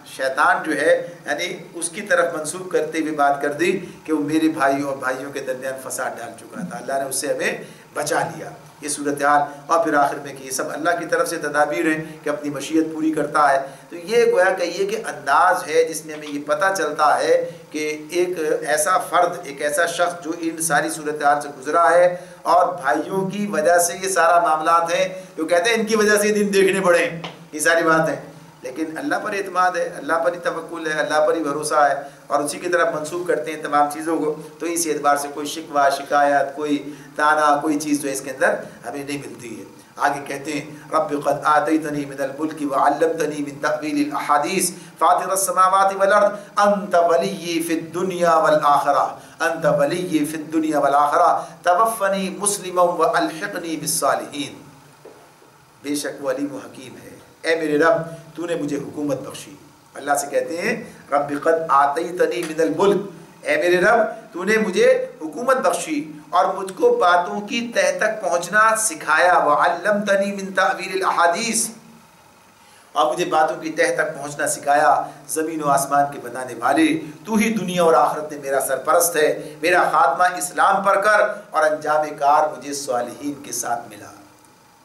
شیطان جو ہے یعنی اس کی طرف منسوب کرتے ہوئے بات کر دی کہ وہ میرے بھائی اور بھائیوں کے درمیان فساد ڈال چکا تھا، اللہ نے اس سے ہمیں بچا لیا. یہ صورتحال، اور پھر آخر میں کہ یہ سب اللہ کی طرف سے تدابیر ہیں کہ اپنی مشیت پوری کرتا ہے. تو یہ گویا کہیے کہ انداز ہے جس میں ہمیں یہ پتہ چلتا ہے کہ ایک ایسا فرد، ایک ایسا شخص جو ان ساری صورتحال سے گزرا ہے اور بھائیوں کی وجہ سے یہ سارا معاملات ہیں، جو کہتے ہیں ان کی وجہ سے دن دیکھنے پڑے، یہ ساری باتیں، لیکن اللہ پر اعتماد ہے، اللہ پر ہی توکل ہے، اللہ پر ہی بھروسہ ہے اور اسی کی طرف منسوخ کرتے ہیں تمام چیزوں کو. تو اس اعتبار سے کوئی شکوہ شکایت، کوئی تانا، کوئی چیز جو اس کے اندر ہمیں نہیں ملتی ہے. آگے کہتے ہیں رب قد آتیتنی من الملک وعلمتنی من تأویل الاحادیث فاطر السماوات والارض انت ولی فی الدنیا والآخرہ انت ولی فی الدنیا والآخرہ توفنی مسلما والحقنی بالصالحین. بے شک وہ علیم و حکیم ہے. اے میرے رب تو نے مجھے حکومت بخشی. اللہ سے کہتے ہیں رب قد آتیتنی من الملک، اے میرے رب تو نے مجھے حکومت بخشی اور مجھ کو باتوں کی تہ تک پہنچنا سکھایا. وعلمتنی من تأویل الاحادیث، اور مجھے باتوں کی تہ تک پہنچنا سکھایا. زمین و آسمان کے بنانے والے تو ہی دنیا اور آخرت میں میرا سرپرست ہے. میرا خاتمہ اسلام پر کر اور انجام کار مجھے صالحین کے ساتھ ملا.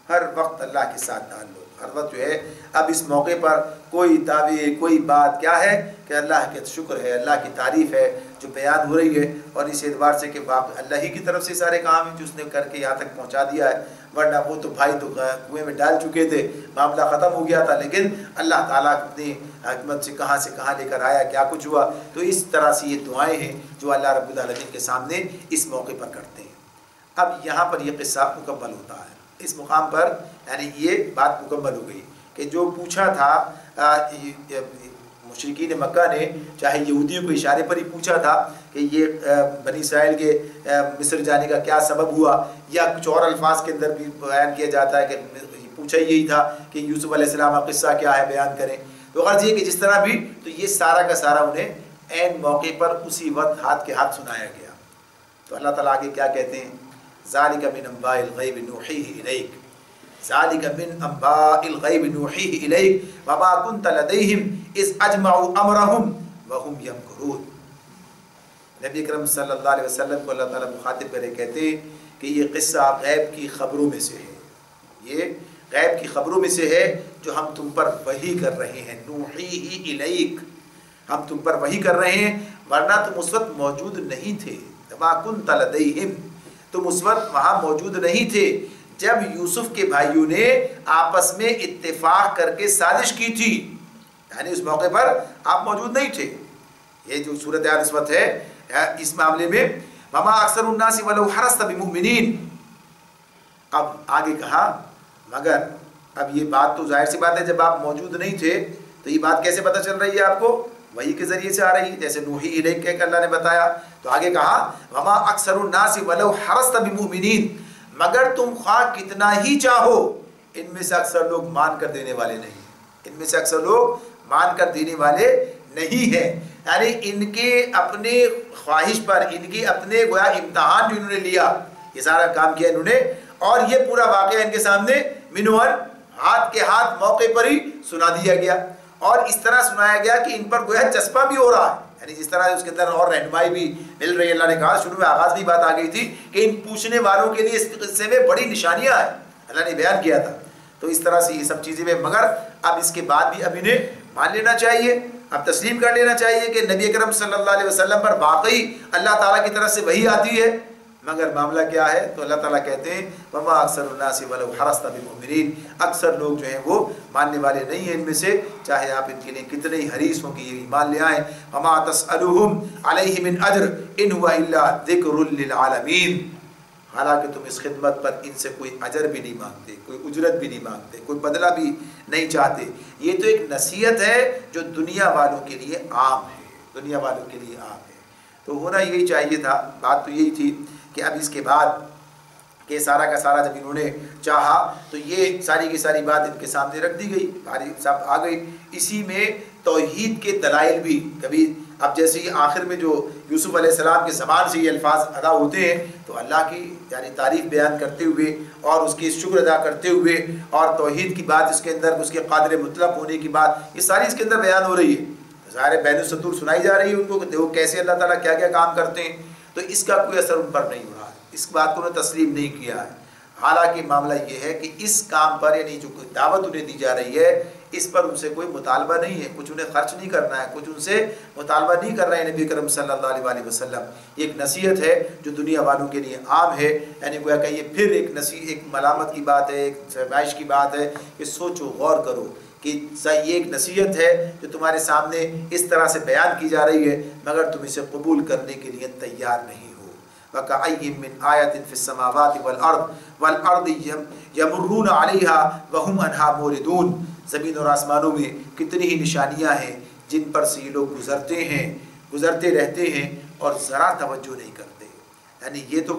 ہر وقت اللہ کے ساتھ ڈال لو. ہر وقت جو ہے اب اس موقع پر کوئی دعوے، کوئی بات کیا ہے کہ اللہ کے شکر ہے، اللہ کی تعریف ہے جو بیان ہو رہی ہے. اور اس اعتبار سے کہ اللہ ہی کی طرف سے سارے کام ہیں جو اس نے کر کے یہاں تک پہنچا دیا ہے. ورنہ وہ تو بھائی تو کنویں میں ڈال چکے تھے، معاملہ ختم ہو گیا تھا، لیکن اللہ تعالیٰ اپنی حکمت سے کہاں لے کر آیا، کیا کچھ ہوا. تو اس طرح سے یہ دعائیں ہیں جو اللہ رب العالمین کے سامنے اس موقع پر کرتے ہیں. اب یہاں پر یہ قصہ مکمل ہوتا ہے. اس مقام پر یعنی یہ بات مکمل ہو گئی کہ جو پوچھا تھا مشرکین مکہ نے، چاہے یہودیوں کو اشارے پر ہی پوچھا تھا کہ یہ بنی اسرائیل کے مصر جانے کا کیا سبب ہوا، یا کچھ اور الفاظ کے اندر بھی بیان کیا جاتا ہے کہ پوچھا یہی تھا کہ یوسف علیہ السلام کا قصہ کیا ہے بیان کریں. تو غرض یہ کہ جس طرح بھی تو یہ سارا کا سارا انہیں عین موقع پر اسی وقت ہاتھ کے ہاتھ سنایا گیا. تو اللہ تعالیٰ آگے کیا کہتے ہیں؟ ذالک من انباء الغیب نوحیہ الیک، ذالک من انباء الغیب نوحیہ الیک وما کنت لدیہم اذ اجمعوا امرہم وہم یمکرون. نبی اکرم صلی اللہ علیہ وسلم کو اللہ تعالیٰ مخاطب کرے کہتے ہیں کہ یہ قصہ غیب کی خبروں میں سے ہے، یہ غیب کی خبروں میں سے ہے جو ہم تم پر وحی کر رہے ہیں. نوحیہ الیک، ہم تم پر وحی کر رہے ہیں، ورنہ تم اس وقت موجود نہیں تھے. وما کنت لدیہم، تم اس وقت وہاں موجود نہیں تھے جب یوسف کے بھائیوں نے آپس میں اتفاق کر کے سازش کی تھی. یعنی اس موقع پر آپ موجود نہیں تھے. یہ جو صورتحال اس وقت ہے اس معاملے میں وما اکثر الناس ولو حرصت بمؤمنین. اب آگے کہا مگر، اب یہ بات تو ظاہر سی بات ہے جب آپ موجود نہیں تھے تو یہ بات کیسے پتہ چل رہی ہے آپ کو وحی کے ذریعے سے آ رہی ہے، جیسے نوحی الیک کہہ کے اللہ نے بتایا۔ تو آگے کہا وما اکثر الناس ولو حرصت بمؤمنین، مگر تم خواہ کتنا ہی چاہو ان میں سے اکثر لوگ مان کر دینے والے نہیں، ان میں سے اکثر لوگ مان کر دینے والے نہیں ہیں۔ یعنی ان کے اپنے خواہش پر، ان کے اپنے گویا امتحان جو انہوں نے لیا، یہ سارا کام کیا انہوں نے، اور یہ پورا واقعہ ان کے سامنے منوان ہاتھ کے ہاتھ موقع پر ہی سنا دیا گیا، اور اس طرح سنایا گیا کہ ان پر گویا چسپا بھی ہو رہا ہے، یعنی جس طرح اس کے اندر اور رہنمائی بھی مل رہی ہے۔ اللہ نے کہا شروع میں آغاز میں بات آ گئی تھی کہ ان پوچھنے والوں کے لیے اس قصے میں بڑی نشانیاں ہیں، اللہ نے بیان کیا تھا۔ تو اس طرح سے یہ سب چیزیں میں، مگر اب اس کے بعد بھی اب انہیں مان لینا چاہیے، اب تسلیم کر لینا چاہیے کہ نبی اکرم صلی اللہ علیہ وسلم پر واقعی اللہ تعالیٰ کی طرف سے وحی آتی ہے۔ مگر معاملہ کیا ہے؟ تو اللہ تعالیٰ کہتے ہیں وما اکثر الناس ولو حرصت بمؤمنین، اکثر لوگ جو ہیں وہ ماننے والے نہیں ہیں ان میں سے، چاہے آپ ان کے لیے کتنے ہی حریص ہوں کہ یہ ایمان لے آئیں۔ وما تسألهم علیہ من اجر ان هو الا ذکر للعالمین، حالانکہ تم اس خدمت پر ان سے کوئی اجر بھی نہیں مانگتے، کوئی اجرت بھی نہیں مانگتے، کوئی بدلہ بھی نہیں چاہتے۔ یہ تو ایک نصیحت ہے جو دنیا والوں کے لیے عام ہے، دنیا والوں کے لیے عام ہے۔ تو ہونا یہی چاہیے تھا، بات تو یہی تھی کہ اب اس کے بعد کہ سارا کا سارا جب انہوں نے چاہا تو یہ ساری کی ساری بات ان کے سامنے رکھ دی گئی، بھاری صاحب آ گئی۔ اسی میں توحید کے دلائل بھی کبھی، اب جیسے ہی آخر میں جو یوسف علیہ السلام کے زبان سے یہ الفاظ ادا ہوتے ہیں تو اللہ کی یعنی تعریف بیان کرتے ہوئے اور اس کی شکر ادا کرتے ہوئے اور توحید کی بات اس کے اندر، اس کے قادر مطلق ہونے کی بات، یہ ساری اس کے اندر بیان ہو رہی ہے۔ ظاہر بین السطور سنائی جا رہی ہے ان کو کہ دیکھو کیسے اللہ تعالیٰ کیا کیا کام کرتے ہیں، تو اس کا کوئی اثر ان پر نہیں ہو رہا ہے، اس بات کو انہوں نے تسلیم نہیں کیا ہے۔ حالانکہ معاملہ یہ ہے کہ اس کام پر یعنی جو کوئی دعوت انہیں دی جا رہی ہے اس پر ان سے کوئی مطالبہ نہیں ہے، کچھ انہیں خرچ نہیں کرنا ہے، کچھ ان سے مطالبہ نہیں کر رہے ہیں نبی کرم صلی اللہ علیہ وسلم۔ یہ ایک نصیحت ہے جو دنیا والوں کے لیے عام ہے، یعنی گویا کہ یہ پھر ایک ملامت کی بات ہے، ایک فرمائش کی بات ہے کہ سوچو غور کرو کہ یہ ایک نصیحت ہے جو تمہارے سامنے اس طرح سے بیان کی جا رہی ہے مگر تم اسے قبول کرنے کے لیے تیار نہیں ہو۔ وَكَأَيٍّ مِّنْ آيَةٍ فِي السَّمَاوَاتِ وَالْأَرْضِ يَمُرُّونَ عَلَيْهَا وَهُمْ عَنْهَا مُعْرِضُونَ، زمین اور آسمانوں میں کتنی ہی نشانیاں ہیں جن پر سے یہ لوگ گزرتے رہتے ہیں اور ذرا توجہ نہیں کرتے۔ یعنی یہ تو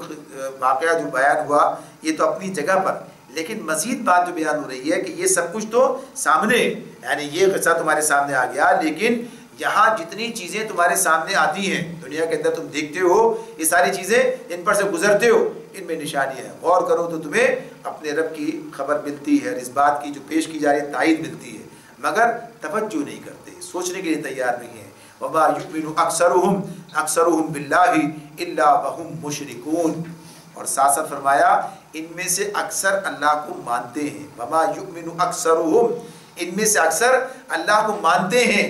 واقعہ جو بیان ہوا یہ تو اپنی جگہ پر، لیکن مزید بات جو بیان ہو رہی ہے کہ یہ سب کچھ تو سامنے، یعنی یہ قصہ تمہارے سامنے آ گیا، لیکن یہاں جتنی چیزیں تمہارے سامنے آتی ہیں دنیا کے اندر تم دیکھتے ہو، یہ ساری چیزیں ان پر سے گزرتے ہو، ان میں نشانیاں ہیں، غور کرو تو تمہیں اپنے رب کی خبر ملتی ہے، اس بات کی جو پیش کی جا رہی ہے تائید ملتی ہے، مگر توجہ نہیں کرتے، سوچنے کے لیے تیار نہیں ہیں۔ وَمَا يُؤْمِنُ أَكْثَرُهُمْ بِاللَّهِ إِلَّا وَهُمْ مُشْرِكُونَ، اور ساتھ ساتھ فرمایا ان میں سے اکثر اللہ کو مانتے ہیں۔ وَمَا يُؤْمِنُ أَكْثَرُهُمْ، ان میں سے اکثر اللہ کو مانتے ہیں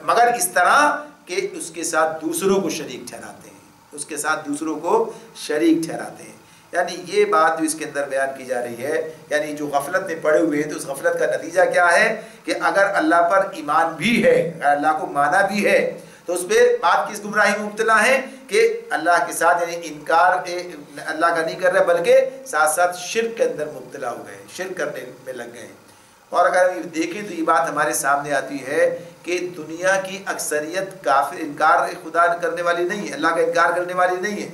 مگر اس طرح کہ اس کے ساتھ دوسروں کو شریک ٹھہراتے ہیں، اس کے ساتھ دوسروں کو شریک ٹھہراتے ہیں۔ یعنی یہ بات جو اس کے اندر بیان کی جا رہی ہے، یعنی جو غفلت میں پڑے ہوئے ہیں تو اس غفلت کا نتیجہ کیا ہے کہ اگر اللہ پر ایمان بھی ہے، اگر اللہ کو مانا بھی ہے تو اس پہ بات کس گمراہی میں مبتلا ہے کہ اللہ کے ساتھ یعنی انکار اللہ کا نہیں کر رہے بلکہ ساتھ ساتھ شرک کے اندر مبتلا ہو گئے، شرک کرنے میں لگ گئے۔ اور اگر ہم دیکھیں تو یہ بات ہمارے سامنے آتی ہے کہ دنیا کی اکثریت کافر انکار خدا کرنے والی نہیں ہے، اللہ کا انکار کرنے والی نہیں ہے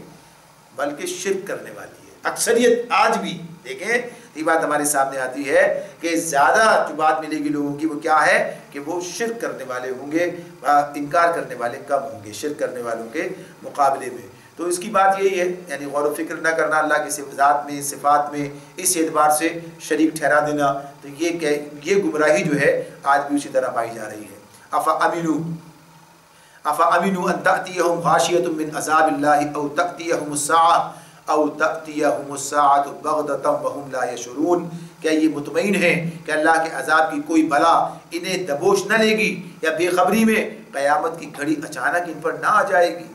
بلکہ شرک کرنے والی ہے۔ اکثریت آج بھی دیکھیں یہ بات ہمارے سامنے آتی ہے کہ زیادہ جو بات ملے گی لوگوں کی وہ کیا ہے کہ وہ شرک کرنے والے ہوں گے، انکار کرنے والے کم ہوں گے شرک کرنے والوں کے مقابلے میں۔ تو اس کی بات یہی ہے، یعنی غور و فکر نہ کرنا اللہ کی ذات میں، صفات میں، اس اعتبار سے شریک ٹھہرا دینا، تو یہ گمراہی جو ہے آج بھی اسی طرح پائی جا رہی ہے۔ أَفَأَمِنُوا أَن تَأْتِيَهُمْ غَاشِيَةٌ مِّنْ عَذَابِ اللَّهِ أَوْ تَأْتِيَهُمُ السَّاعَةُ بَغْتَةً وَهُمْ لَا يَشْعُرُونَ، کیا یہ مطمئن ہیں کہ اللہ کے عذاب کی کوئی بلا انہیں دبوش نہ لے گی یا بے خبری میں قیامت کی گھڑی اچانک ان پر نہ آ جائے گی؟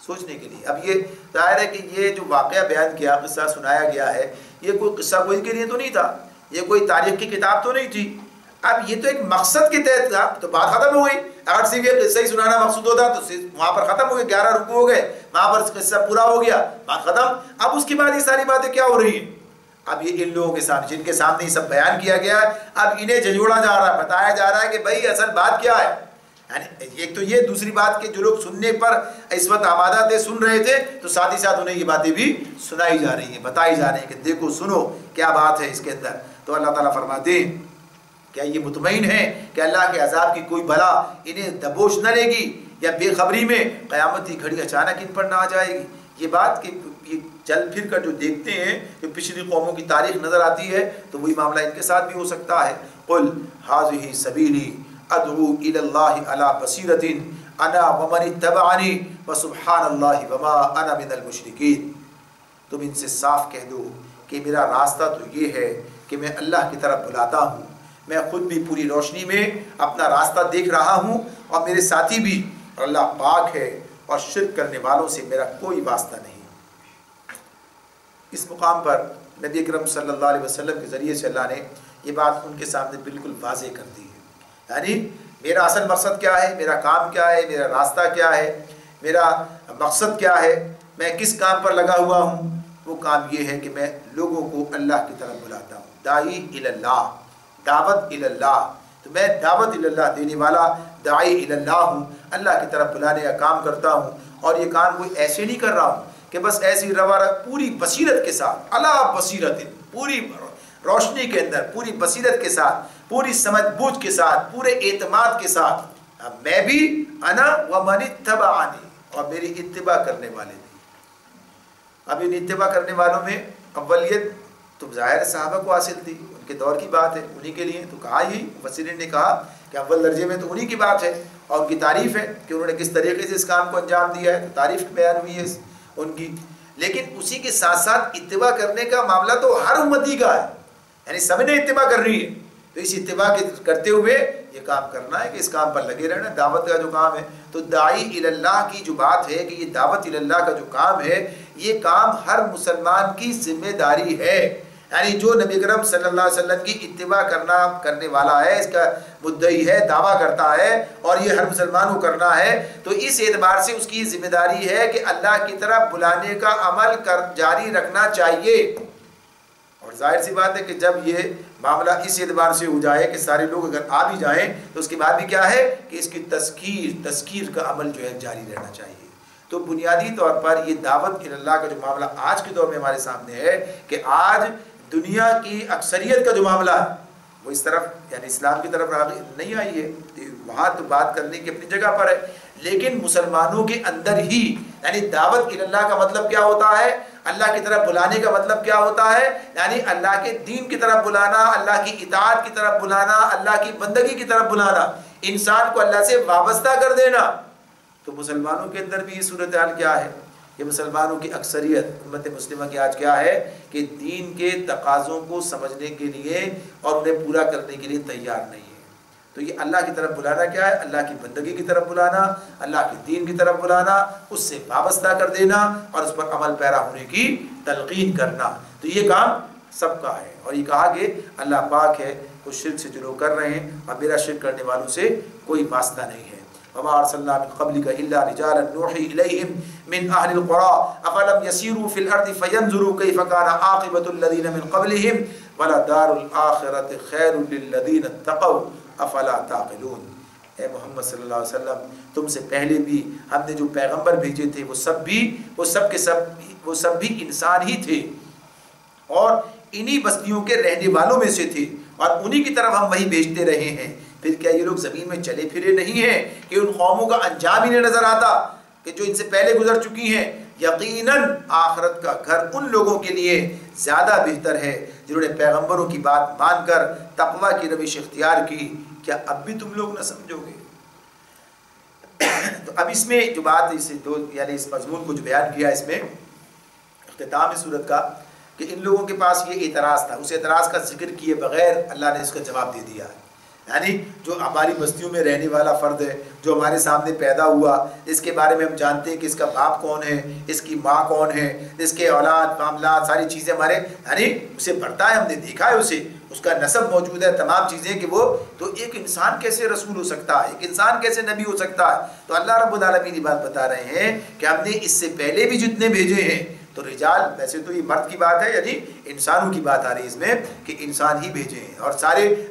سوچنے کے لیے اب یہ ظاہر ہے کہ یہ جو واقعہ بیان کیا، قصہ سنایا گیا ہے، یہ کوئی قصہ کوئی کے لیے تو نہیں تھا، یہ کوئی تاریخ کی کتاب تو نہیں تھی، اب یہ تو ایک مقصد کے تحت تھا، تو بات ختم ہو گئی۔ اگر صرف یہ قصہ ہی سنانا مقصود ہوتا تو وہاں پر ختم ہو گئے، 11 رکوع ہو گئے، وہاں پر قصہ پورا ہو گیا، بات ختم۔ اب اس کے بعد یہ ساری باتیں کیا ہو رہی ہیں؟ اب یہ ان لوگوں کے سامنے جن کے سامنے یہ سب بیان کیا گیا ہے، اب انہیں جھنجھوڑا جا رہا ہے، بتایا جا رہا ہے کہ بھائی اصل بات کیا ہے۔ یعنی ایک تو یہ، دوسری بات کہ جو لوگ سننے پر اس وقت آمادہ تھے، سن رہے تھے، تو ساتھ ہی ساتھ انہیں یہ باتیں بھی سنائی جا رہی ہیں، بتائی جا رہی ہیں کہ دیکھو سنو کیا بات ہے اس کے اندر۔ تو اللہ تعالیٰ فرماتے ہیں کیا یہ مطمئن ہے کہ اللہ کے عذاب کی کوئی بلا انہیں دبوچ نہ لے گی، یا بے خبری میں قیامت کی گھڑی اچانک ان پر نہ آ جائے گی؟ یہ بات کہ یہ چل پھر کر جو دیکھتے ہیں کہ پچھلی قوموں کی تاریخ نظر آتی ہے تو وہی معاملہ ان کے ساتھ بھی ہو سکتا ہے۔ قل ھذہ سبیلی ادعو الی اللہ علی بصیرۃ انا ومن اتبعنی وسبحان اللہ وما انا من المشرکین۔ تم ان سے صاف کہہ دو کہ میرا راستہ تو یہ ہے کہ میں اللہ کی طرف بلاتا ہوں، میں خود بھی پوری روشنی میں اپنا راستہ دیکھ رہا ہوں اور میرے ساتھی بھی، اور اللہ پاک ہے اور شرک کرنے والوں سے میرا کوئی واسطہ نہیں۔ اس مقام پر نبی اکرم صلی اللہ علیہ وسلم کے ذریعے سے اللہ نے یہ بات ان کے سامنے بالکل واضح کر دی ہے، یعنی میرا اصل مقصد کیا ہے، میرا کام کیا ہے، میرا راستہ کیا ہے، میرا مقصد کیا ہے، میں کس کام پر لگا ہوا ہوں۔ وہ کام یہ ہے کہ میں لوگوں کو اللہ کی طرف بلاتا ہوں، داعی الی اللہ، دعوت الی اللہ۔ تو میں دعوت الی اللہ دینے والا داعی الی اللہ ہوں، اللہ کی طرف بلانے کا کام کرتا ہوں، اور یہ کام کوئی ایسے نہیں کر رہا ہوں کہ بس ایسی روا پوری بصیرت کے ساتھ، علی بصیرت، پوری روشنی کے اندر، پوری بصیرت کے ساتھ، پوری سمجھ بوجھ کے ساتھ، پورے اعتماد کے ساتھ میں بھی، انا ومن اتبعنی، اور میری اتباع کرنے والے بھی۔ اب ان اتباع کرنے والوں میں اولیت تو ظاہر صحابہ کو حاصل تھی، ان کے دور کی بات ہے، انہی کے لیے تو کہا، ہی مفسرین نے کہا کہ اول درجے میں تو انہی کی بات ہے، اور ان کی تعریف ہے کہ انہوں نے کس طریقے سے اس کام کو انجام دیا ہے، تو تعریف بیان ہوئی ہے ان کی۔ لیکن اسی کے ساتھ ساتھ اتباع کرنے کا معاملہ تو ہر امتی کا ہے، یعنی سب نے اتباع کرنی ہے، تو اس اتباع کے کرتے ہوئے یہ کام کرنا ہے کہ اس کام پر لگے رہنا۔ دعوت کا جو کام ہے، تو داعی الی اللہ کی جو بات ہے کہ یہ دعوت الی اللہ کا جو کام ہے، یہ کام ہر مسلمان کی ذمہ داری ہے، یعنی جو نبی کرم صلی اللہ علیہ وسلم کی اتباع کرنے والا ہے، اس کا مدعی ہے، دعویٰ کرتا ہے، اور یہ ہر مسلمان کو کرنا ہے، تو اس اعتبار سے اس کی ذمہ داری ہے کہ اللہ کی طرف بلانے کا عمل جاری رکھنا چاہیے۔ اور ظاہر سی بات ہے کہ جب یہ معاملہ اس اعتبار سے ہو جائے کہ سارے لوگ اگر آ بھی جائیں، تو اس کے بعد بھی کیا ہے کہ اس کی تذکیر کا عمل جو ہے جاری رہنا چاہیے۔ تو بنیادی طور پر یہ دعوت الی اللہ کا جو معاملہ آج کے دور میں ہمارے سامنے ہے، کہ آج دنیا کی اکثریت کا جو معاملہ ہے وہ اس طرف، یعنی اسلام کی طرف نہیں آئی ہے، وہاں تو بات کرنے کی اپنی جگہ پر ہے، لیکن مسلمانوں کے اندر ہی، یعنی دعوت الی اللہ کا مطلب کیا ہوتا ہے، اللہ کی طرف بلانے کا مطلب کیا ہوتا ہے، یعنی اللہ کے دین کی طرف بلانا، اللہ کی اطاعت کی طرف بلانا، اللہ کی بندگی کی طرف بلانا، انسان کو اللہ سے وابستہ کر دینا۔ تو مسلمانوں کے اندر بھی یہ صورتحال کیا ہے کہ مسلمانوں کی اکثریت امت مسلمہ کی آج کیا ہے کہ دین کے تقاضوں کو سمجھنے کے لیے اور انہیں پورا کرنے کے لیے تیار نہیں ہے۔ تو یہ اللہ کی طرف بلانا کیا ہے، اللہ کی بندگی کی طرف بلانا، اللہ کے دین کی طرف بلانا، اس سے وابستہ کر دینا اور اس پر عمل پیرا ہونے کی تلقین کرنا۔ تو یہ کام سب کا ہے، اور یہ کہا کہ اللہ پاک ہے، کچھ شرک سے جو لوگ کر رہے ہیں، اور میرا شرک کرنے والوں سے کوئی واسطہ نہیں ہے۔ وما ارسلنا من قبلك الا رجالا نوحي اليهم من اهل القرى افلم يسيروا في الارض فينظروا كيف كان عاقبه الذين من قبلهم ولدار الاخره خير للذين اتقوا افلا تعقلون۔ اے محمد صلی اللہ علیہ وسلم، تم سے پہلے بھی ہم نے جو پیغمبر بھیجے تھے وہ سب بھی انسان ہی تھے، اور انہی بستیوں کے رہنے والوں میں سے تھے، اور انہی کی طرف ہم وہی بھیجتے رہے ہیں۔ پھر کیا یہ لوگ زمین میں چلے پھرے نہیں ہیں کہ ان قوموں کا انجام ہی نہیں نظر آتا کہ جو ان سے پہلے گزر چکی ہیں؟ یقیناً آخرت کا گھر ان لوگوں کے لیے زیادہ بہتر ہے جنہوں نے پیغمبروں کی بات مان کر تقویٰ کی روش اختیار کی۔ کیا اب بھی تم لوگ نہ سمجھو گے؟ تو اب اس میں جو بات یعنی اس مضمون کو جو بیان کیا، اس میں اختتام صورت کا کہ ان لوگوں کے پاس یہ اعتراض تھا، اس اعتراض کا ذکر کیے بغیر اللہ نے اس کا جواب دے دیا ہے۔ یعنی جو ہماری بستیوں میں رہنے والا فرد ہے، جو ہمارے سامنے پیدا ہوا، اس کے بارے میں ہم جانتے ہیں کہ اس کا باپ کون ہے، اس کی ماں کون ہے، اس کے اولاد معاملات ساری چیزیں ہمارے، یعنی اسے پڑھتا ہے، ہم نے دیکھا ہے اسے، اس کا نسب موجود ہے، تمام چیزیں، کہ وہ تو ایک انسان کیسے رسول ہو سکتا ہے، ایک انسان کیسے نبی ہو سکتا ہے؟ تو اللہ رب العالمین یہ بات بتا رہے ہیں کہ ہم نے اس سے پہلے بھی جتنے بھیجے ہیں، تو رجال، ویسے تو یہ مرد کی بات ہے، یعنی انسانوں کی بات آ رہی ہے اس میں کہ انسان ہی بھیجے ہیں، اور سارے